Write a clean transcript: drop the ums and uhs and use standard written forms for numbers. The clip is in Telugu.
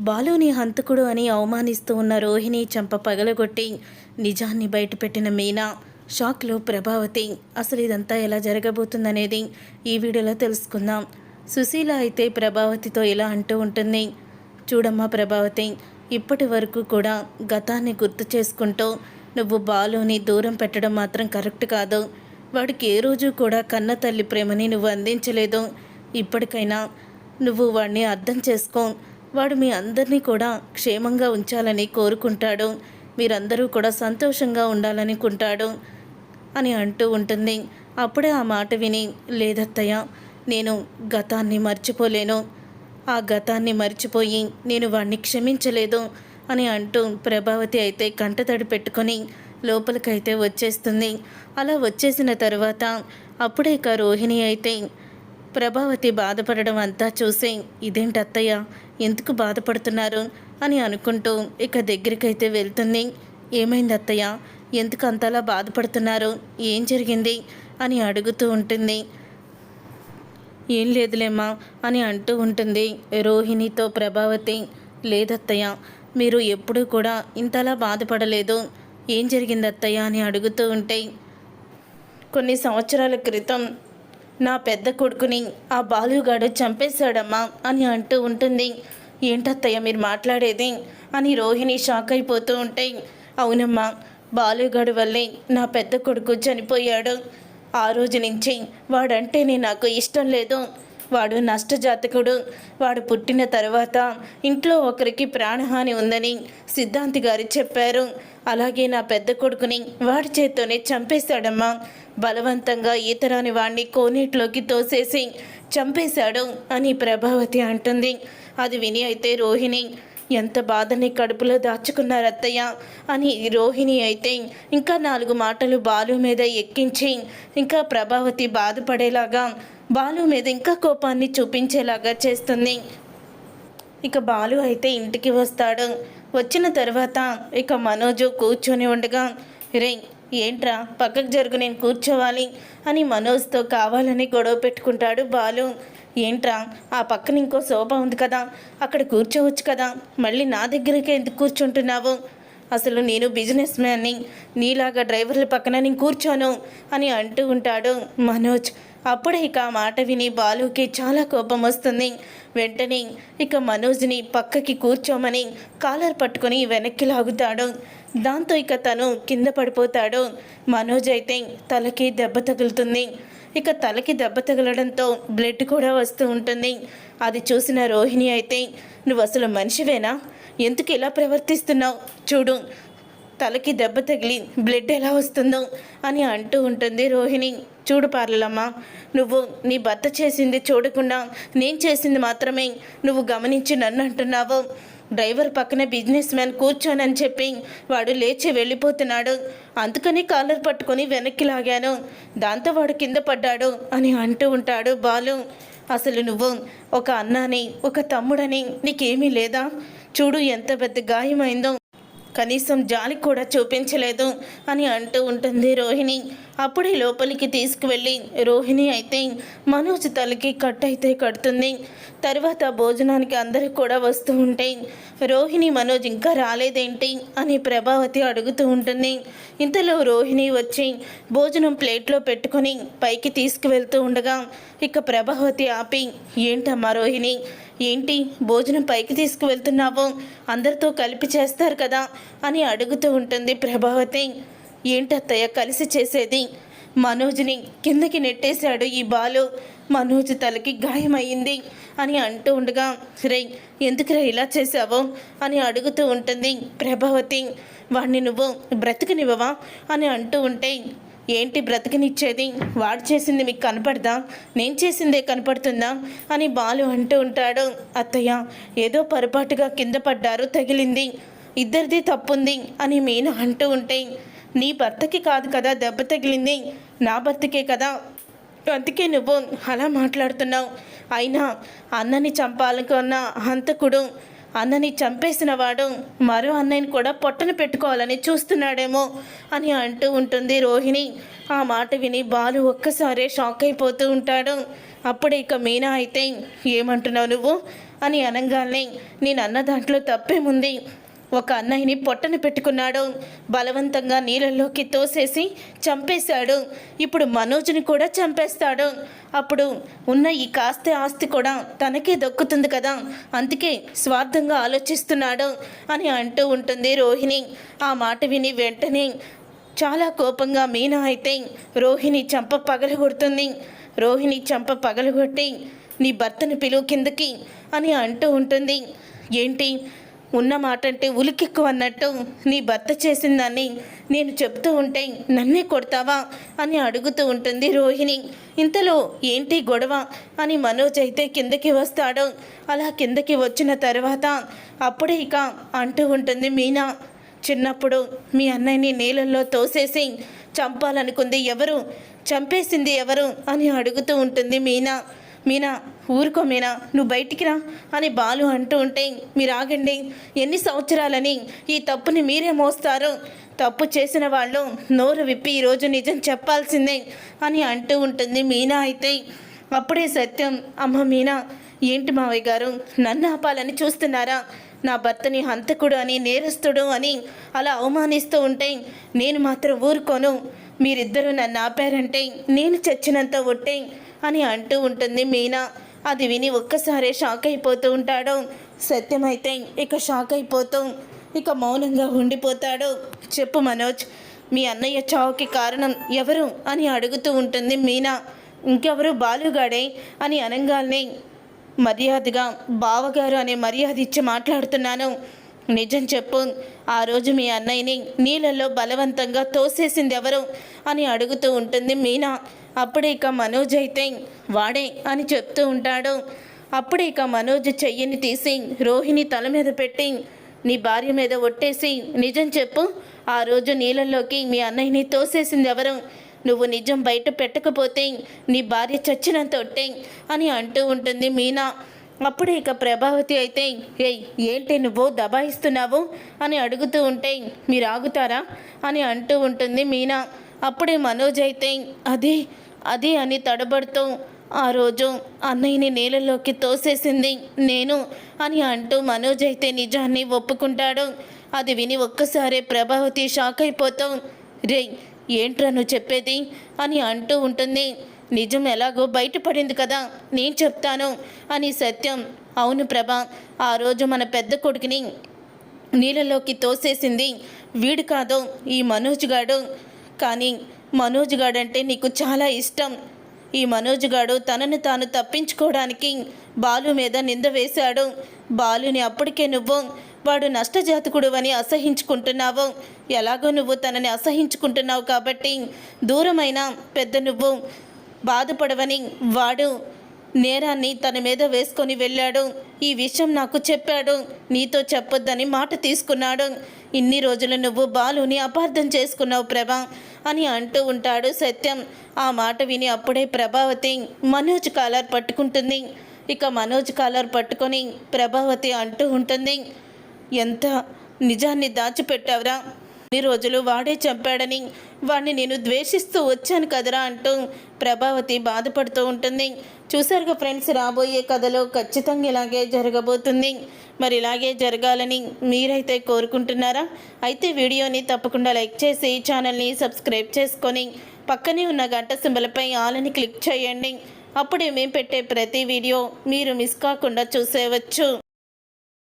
బాలుని హంతకుడు అని అవమానిస్తూ ఉన్న రోహిణి చంప పగలగొట్టి నిజాన్ని బయటపెట్టిన మీనా. షాక్లో ప్రభావతి. అసలు ఇదంతా ఎలా జరగబోతుందనేది ఈ వీడియోలో తెలుసుకుందాం. సుశీల అయితే ప్రభావతితో ఇలా అంటూ ఉంటుంది. చూడమ్మా ప్రభావతి, ఇప్పటి వరకు కూడా గతాన్ని గుర్తు చేసుకుంటూ నువ్వు బాలుని దూరం పెట్టడం మాత్రం కరెక్ట్ కాదు. వాడికి ఏ రోజు కూడా కన్న తల్లి ప్రేమని నువ్వు అందించలేదు. ఇప్పటికైనా నువ్వు వాడిని అర్థం చేసుకో. వాడు మీ అందరినీ కూడా క్షేమంగా ఉంచాలని కోరుకుంటాడు. మీరందరూ కూడా సంతోషంగా ఉండాలనుకుంటాడు అని అంటూ ఉంటుంది. అప్పుడే ఆ మాట విని, లేదత్తయ్య, నేను గతాన్ని మర్చిపోలేను. ఆ గతాన్ని మర్చిపోయి నేను వాడిని క్షమించలేదు అని అంటూ ప్రభావతి అయితే కంటతడి పెట్టుకొని లోపలికైతే వచ్చేస్తుంది. అలా వచ్చేసిన తర్వాత అప్పుడే ఇక రోహిణి అయితే ప్రభావతి బాధపడడం అంతా చూసి, ఇదేంటి అత్తయ్య, ఎందుకు బాధపడుతున్నారు అని అనుకుంటూ ఇక దగ్గరికైతే వెళ్తుంది. ఏమైంది అత్తయ్య, ఎందుకు అంతలా బాధపడుతున్నారు, ఏం జరిగింది అని అడుగుతూ ఉంటుంది. ఏం లేదులేమ్మా అని అంటూ ఉంటుంది రోహిణితో ప్రభావతి. లేదత్తయ్య, మీరు ఎప్పుడూ కూడా ఇంతలా బాధపడలేదు. ఏం జరిగింది అత్తయ్య అని అడుగుతూ ఉంటే, కొన్ని సంవత్సరాల క్రితం నా పెద్ద కొడుకుని ఆ బాలుగాడు చంపేశాడమ్మా అని అంటూ ఉంటుంది. ఏంటత్తయ్య మీరు మాట్లాడేది అని రోహిణి షాక్ అయిపోతూ ఉంటే, అవునమ్మా, బాలుగాడు వల్లే నా పెద్ద కొడుకు చనిపోయాడు. ఆ రోజు నుంచి వాడంటేనే నాకు ఇష్టం లేదు. వాడు నష్టజాతకుడు. వాడు పుట్టిన తర్వాత ఇంట్లో ఒకరికి ప్రాణహాని ఉందని సిద్ధాంతి గారు చెప్పారు. అలాగే నా పెద్ద కొడుకుని వాడి చేత్తోనే చంపేశాడమ్మా. బలవంతంగా ఈతరాని వాడిని కోనేట్లోకి తోసేసి చంపేశాడు అని ప్రభావతి అంటుంది. అది విని అయితే రోహిణి, ఎంత బాధని కడుపులో దాచుకున్నారు అత్తయ్య అని రోహిణి అయితే ఇంకా 4 మాటలు బాలు మీద ఎక్కించి ఇంకా ప్రభావతి బాధపడేలాగా, బాలు మీద ఇంకా కోపాన్ని చూపించేలాగా చేస్తుంది. ఇక బాలు అయితే ఇంటికి వస్తాడు. వచ్చిన తర్వాత ఇక మనోజు కూర్చొని ఉండగా, రే ఏంట్రా పక్కకు జరుగు, నేను కూర్చోవాలి అని మనోజ్తో కావాలని గొడవ పెట్టుకుంటాడు బాలు. ఏంట్రా, ఆ పక్కన ఇంకో సోఫా ఉంది కదా, అక్కడ కూర్చోవచ్చు కదా, మళ్ళీ నా దగ్గరికి ఎందుకు కూర్చుంటున్నావు? అసలు నేను బిజినెస్ మ్యాన్ని, నీలాగా డ్రైవర్ల పక్కన నేను కూర్చోను అని అంటూ ఉంటాడు మనోజ్. అప్పుడే ఇక ఆ మాట విని బాలుకి చాలా కోపం వస్తుంది. వెంటనే ఇక మనోజ్ని పక్కకి కూర్చోమని కాలర్ పట్టుకొని వెనక్కి లాగుతాడు. దాంతో ఇక తను కింద పడిపోతాడు. మనోజ్ అయితే తలకి దెబ్బ తగులుతుంది. ఇక తలకి దెబ్బ తగలడంతో బ్లడ్ కూడా వస్తూ ఉంటుంది. అది చూసిన రోహిణి అయితే, నువ్వు అసలు మనిషివేనా, ఎందుకు ఇలా ప్రవర్తిస్తున్నావు, చూడు తలకి దెబ్బ తగిలి బ్లడ్ ఎలా వస్తుందో అని అంటూ ఉంటుంది రోహిణి. చూడు పార్లమ్మ, నువ్వు నీ భర్త చేసింది చూడకుండా నేను చేసింది మాత్రమే నువ్వు గమనించి నన్ను అంటున్నావు. డ్రైవర్ పక్కన బిజినెస్ మ్యాన్ కూర్చోనని చెప్పి వాడు లేచి వెళ్ళిపోతున్నాడు. అందుకని కాలర్ పట్టుకొని వెనక్కి లాగాను. దాంతో వాడు కింద పడ్డాడు అని అంటూ ఉంటాడు బాలు. అసలు నువ్వు ఒక అన్నాని, ఒక తమ్ముడని నీకేమీ లేదా? చూడు ఎంత పెద్ద గాయమైందో, కనీసం జాలి కూడా చూపించలేదు అని అంటూ ఉంటుంది రోహిణి. అప్పుడే లోపలికి తీసుకువెళ్ళి రోహిణి అయితే మనోజ్ తలకి కట్టయితే కడుతుంది. తర్వాత భోజనానికి అందరూ కూడా వస్తూ ఉంటే రోహిణి మనోజ్ ఇంకా రాలేదేంటి అని ప్రభావతి అడుగుతూ ఉంటుంది. ఇంతలో రోహిణి వచ్చి భోజనం ప్లేట్లో పెట్టుకొని పైకి తీసుకువెళ్తూ ఉండగా ఇక ప్రభావతి ఆపి, ఏంటమ్మా రోహిణి, ఏంటి భోజనం పైకి తీసుకువెళ్తున్నావు, అందరితో కలిపి చేస్తారు కదా అని అడుగుతూ ఉంటుంది ప్రభావతి. ఏంటత్తయ్య కలిసి చేసేది, మనోజ్ని కిందకి నెట్టేశాడు ఈ బాలు, మనోజ్ తలకి గాయమయ్యింది అని అంటూ ఉండగా, రే ఎందుకురా ఇలా చేశావు అని అడుగుతూ ఉంటుంది ప్రభావతి. వాడిని నువ్వు బ్రతకనివ్వవా అని అంటూ ఉంటే, ఏంటి బ్రతకనిచ్చేది, వాడు చేసింది మీకు కనపడదా, నేను చేసిందే కనపడుతుందా అని బాలు అంటూ ఉంటాడు. అత్తయ్య ఏదో పొరపాటుగా కింద పడ్డారు, తగిలింది, ఇద్దరిది తప్పుంది అని మీనా అంటూ ఉంటే, నీ భర్తకి కాదు కదా దెబ్బ తగిలింది, నా భర్తకే కదా, అందుకే నువ్వు అలా మాట్లాడుతున్నావు. అయినా అన్నని చంపాలనుకున్న హంతకుడు, అన్నని చంపేసిన వాడు మరో అన్నయ్యని కూడా పొట్టన పెట్టుకోవాలని చూస్తున్నాడేమో అని అంటూ ఉంటుంది రోహిణి. ఆ మాట విని బాలు ఒక్కసారే షాక్ అయిపోతూ ఉంటాడు. అప్పుడే ఇక మీనా అయితే ఏమంటున్నావు నువ్వు అని అనగానే నేను అన్న దాంట్లో తప్పేముంది, ఒక అన్నయ్యని పొట్టన పెట్టుకున్నాడు, బలవంతంగా నీళ్ళల్లోకి తోసేసి చంపేశాడు, ఇప్పుడు మనోజ్ని కూడా చంపేస్తాడు, అప్పుడు ఉన్న ఈ కాస్త ఆస్తి కూడా తనకే దక్కుతుంది కదా, అందుకే స్వార్థంగా ఆలోచిస్తున్నాడు అని అంటూ ఉంటుంది రోహిణి. ఆ మాట విని వెంటనే చాలా కోపంగా మీనా అయితే రోహిణి చంప పగలగొడుతుంది. రోహిణి చంప పగలగొట్టి నీ భర్తను పిలువు కిందకి అని అంటూ ఉంటుంది. ఏంటి ఉన్న మాట అంటే ఉలికెక్కువ అన్నట్టు నీ భర్త చేసిందాన్ని నేను చెప్తూ ఉంటే నన్నే కొడతావా అని అడుగుతూ ఉంటుంది రోహిణి. ఇంతలో ఏంటి గొడవ అని మనోజ్ అయితే కిందకి వస్తాడు. అలా కిందకి వచ్చిన తర్వాత అప్పుడే ఇక అంటూ ఉంటుంది మీనా, చిన్నప్పుడు మీ అన్నయ్యని నీళ్ళల్లో తోసేసి చంపాలనుకుంది ఎవరు, చంపేసింది ఎవరు అని అడుగుతూ ఉంటుంది మీనా. మీనా ఊరుకో మీనా, నువ్వు బయటికి రా అని బాలు అంటూ ఉంటే మీరు ఆగండి, ఎన్ని సంవత్సరాలని ఈ తప్పుని మీరే మోస్తారు, తప్పు చేసిన వాళ్ళు నోరు విప్పి ఈరోజు నిజం చెప్పాల్సిందే అని అంటూ ఉంటుంది మీనా. అయితే అప్పుడే సత్యం, అమ్మ మీనా ఏంటి మావయ్య గారు నన్ను ఆపాలని చూస్తున్నారా, నా భర్తని హంతకుడు అని నేరస్తుడు అని అలా అవమానిస్తూ ఉంటే నేను మాత్రం ఊరుకోను, మీరిద్దరూ నన్ను ఆపారంటే నేను చచ్చినంత ఒట్టే అని అంటూ ఉంటుంది మీనా. అది విని ఒక్కసారే షాక్ అయిపోతూ ఉంటాడు సత్యం. అయితే ఇక షాక్ అయిపోతూ ఇక మౌనంగా ఉండిపోతాడు. చెప్పు మనోజ్, మీ అన్నయ్య చావుకి కారణం ఎవరు అని అడుగుతూ ఉంటుంది మీనా. ఇంకెవరు బాలుగాడే అని అనగానే మర్యాదగా బావగారు అనే మర్యాద ఇచ్చి మాట్లాడుతున్నాను, నిజం చెప్పు, ఆ రోజు మీ అన్నయ్యని నీళ్ళల్లో బలవంతంగా తోసేసింది ఎవరు అని అడుగుతూ ఉంటుంది మీనా. అప్పుడే ఇక మనోజ్ అయితే వాడే అని చెప్తూ ఉంటాడు. అప్పుడే ఇక మనోజ్ చెయ్యిని తీసి రోహిణి తల మీద పెట్టి నీ భార్య మీద ఒట్టేసి నిజం చెప్పు, ఆ రోజు నీళ్ళల్లోకి మీ అన్నయ్యని తోసేసింది ఎవరు, నువ్వు నిజం బయట పెట్టకపోతే నీ భార్య చచ్చినంత ఒట్టే అని అంటూ ఉంటుంది మీనా. అప్పుడే ఇక ప్రభావతి అయితే ఏయ్ ఏంటి నువ్వు దబాయిస్తున్నావు అని అడుగుతూ ఉంటే మీరు ఆగుతారా అని అంటూ ఉంటుంది మీనా. అప్పుడే మనోజ్ అయితే అది అని తడబడుతూ ఆ రోజు అన్నయ్యని నీళ్ళలోకి తోసేసింది నేను అని అంటూ మనోజ్ అయితే నిజాన్ని ఒప్పుకుంటాడు. అది విని ఒక్కసారి ప్రభావతి షాక్ అయిపోతాం. రే ఏంట్రా నువ్వు చెప్పేది అని అంటూ ఉంటుంది. నిజం ఎలాగో బయటపడింది కదా, నేను చెప్తాను అని సత్యం. అవును ప్రభా, ఆ రోజు మన పెద్ద కొడుకుని నీళ్ళలోకి తోసేసింది వీడు కాదు, ఈ మనోజ్ గాడు. కానీ మనోజ్ గాడంటే నీకు చాలా ఇష్టం. ఈ మనోజ్ గాడు తనను తాను తప్పించుకోవడానికి బాలు మీద నింద వేశాడు. బాలుని అప్పటికే నువ్వు వాడు నష్టజాతకుడు అని అసహించుకుంటున్నావు. ఎలాగో నువ్వు తనని అసహించుకుంటున్నావు కాబట్టి దూరమైన పెద్ద నువ్వు బాధపడవని వాడు నేరాన్ని తన మీద వేసుకొని వెళ్ళాడు. ఈ విషయం నాకు చెప్పాడు, నీతో చెప్పొద్దని మాట తీసుకున్నాడు. ఇన్ని రోజులు నువ్వు బాలుని అపార్థం చేసుకున్నావు ప్రభా అని అంటూ ఉంటాడు సత్యం. ఆ మాట విని అప్పుడే ప్రభావతి మనోజ్ కాలర్ పట్టుకుంటుంది. ఇక మనోజ్ కాలర్ పట్టుకొని ప్రభావతి అంటూ ఉంటుంది, ఎంత నిజాన్ని దాచిపెట్టావురా, ఇన్ని రోజులు వాడే చంపాడని వాడిని నేను ద్వేషిస్తూ వచ్చాను కదరా అంటూ ప్రభావతి బాధపడుతూ ఉంటుంది. చూసారుగా ఫ్రెండ్స్, రాబోయే కథలో ఖచ్చితంగా ఇలాగే జరగబోతుంది. మరి ఇలాగే జరగాలని మీరైతే కోరుకుంటున్నారా? అయితే వీడియోని తప్పకుండా లైక్ చేసి ఛానల్ని సబ్స్క్రైబ్ చేసుకొని పక్కనే ఉన్న గంట సింబల్పై ఆల్ అని క్లిక్ చేయండి. అప్పుడే మేము పెట్టే ప్రతి వీడియో మీరు మిస్ కాకుండా చూసేయవచ్చు.